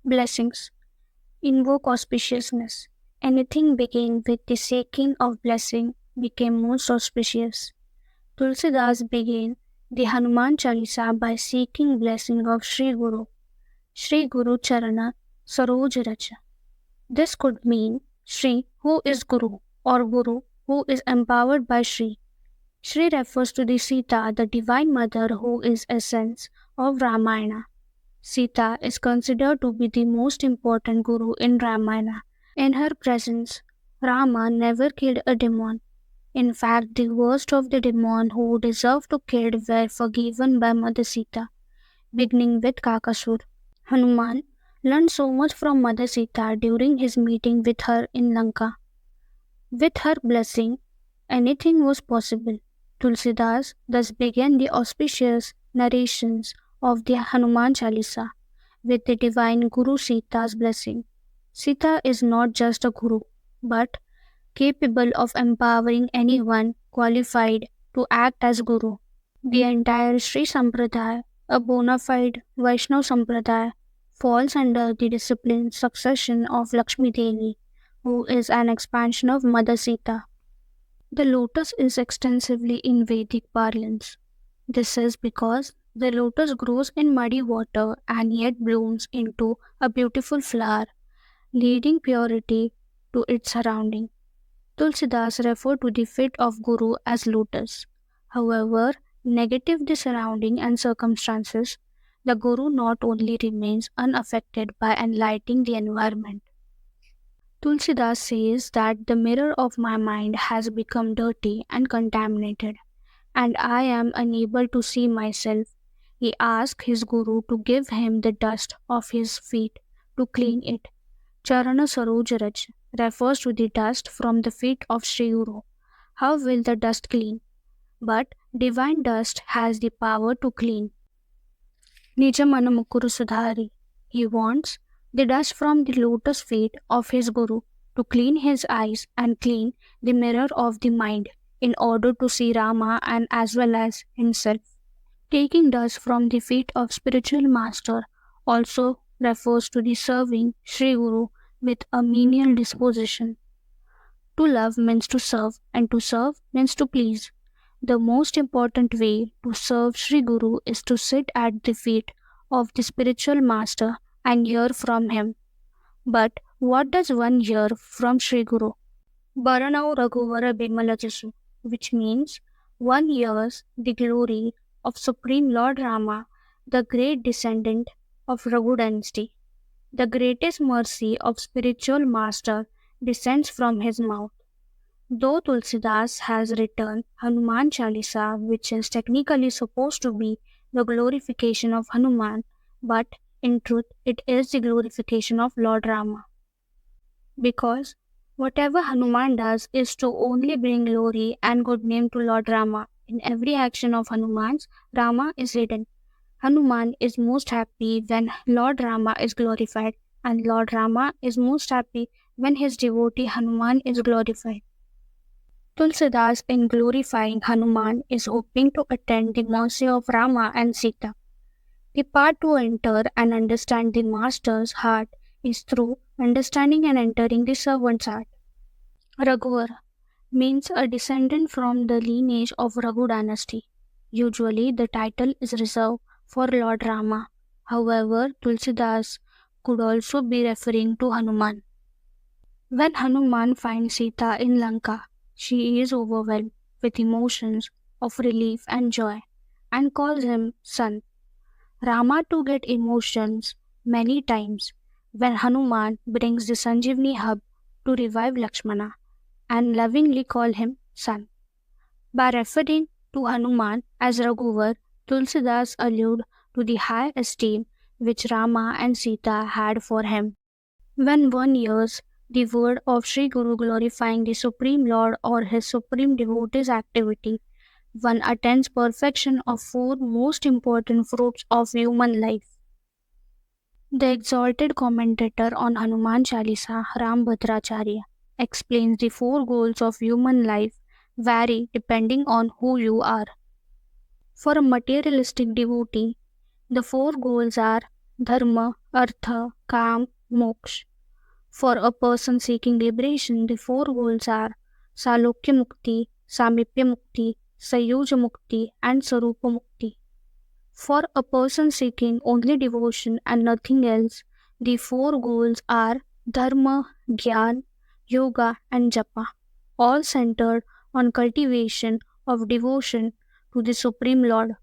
Blessings. Invoke auspiciousness. Anything beginning with the seeking of blessing became most auspicious. Tulsidas began the Hanuman Chalisa by seeking blessing of Sri Guru Charana Saroj Racha. This could mean Sri who is Guru or Guru who is empowered by Sri. Sri refers to the Sita, the divine mother who is essence of Ramayana. Sita is considered to be the most important guru in Ramayana. In her presence, Rama never killed a demon. In fact, the worst of the demons who deserved to kill were forgiven by Mother Sita, beginning with Kakasur. Hanuman learned so much from Mother Sita during his meeting with her in Lanka. With her blessing, anything was possible. Tulsidas thus began the auspicious narrations of the Hanuman Chalisa with the divine Guru Sita's blessing. Sita is not just a guru, but capable of empowering anyone qualified to act as guru. The entire Sri Sampradaya, a bona fide Vaishnav Sampradaya, falls under the disciplined succession of Lakshmi Devi, who is an expansion of Mother Sita. The lotus is extensively in Vedic parlance. This is because the lotus grows in muddy water and yet blooms into a beautiful flower, leading purity to its surrounding. Tulsidas referred to the feet of Guru as lotus. However, negative the surrounding and circumstances, the Guru not only remains unaffected by enlightening the environment. Tulsidas says that the mirror of my mind has become dirty and contaminated, and I am unable to see myself. He asked his Guru to give him the dust of his feet to clean it. Charana Sarojaraj refers to the dust from the feet of Sri Guru. How will the dust clean? But divine dust has the power to clean. Nijamana Mukuru Sudhari. He wants the dust from the lotus feet of his Guru to clean his eyes and clean the mirror of the mind in order to see Rama and as well as himself. Taking dust from the feet of spiritual master also refers to the serving Sri Guru with a menial disposition. To love means to serve, and to serve means to please. The most important way to serve Sri Guru is to sit at the feet of the spiritual master and hear from him. But what does one hear from Sri Guru? Baranau Raghuvara Bimalajasu, which means one hears the glory of Supreme Lord Rama, the great descendant of Raghu dynasty. The greatest mercy of spiritual master descends from his mouth. Though Tulsidas has written Hanuman Chalisa, which is technically supposed to be the glorification of Hanuman, but in truth it is the glorification of Lord Rama. Because whatever Hanuman does is to only bring glory and good name to Lord Rama. In every action of Hanuman's, Rama is hidden. Hanuman is most happy when Lord Rama is glorified, and Lord Rama is most happy when his devotee Hanuman is glorified. Tulsidas, in glorifying Hanuman, is hoping to attain the mercy of Rama and Sita. The path to enter and understand the master's heart is through understanding and entering the servant's heart. Raghuvar means a descendant from the lineage of Raghu dynasty. Usually, the title is reserved for Lord Rama. However, Tulsidas could also be referring to Hanuman. When Hanuman finds Sita in Lanka, she is overwhelmed with emotions of relief and joy and calls him son. Rama too get emotions many times when Hanuman brings the Sanjeevani hub to revive Lakshmana and lovingly call him son. By referring to Hanuman as Raghuvar, Tulsidas allude to the high esteem which Rama and Sita had for him. When one hears the word of Sri Guru glorifying the Supreme Lord or his Supreme Devotee's activity, one attains perfection of four most important fruits of human life. The exalted commentator on Hanuman Chalisa, Ram Bhadracharya, explains the four goals of human life vary depending on who you are. For a materialistic devotee, the four goals are dharma, artha, kam, moksha. For a person seeking liberation, the four goals are Salokya Mukti, Samipya Mukti, Sayuja Mukti, and Sarupa Mukti. For a person seeking only devotion and nothing else, the four goals are Dharma, Gyan, Yoga, and Japa, all centered on cultivation of devotion to the Supreme Lord.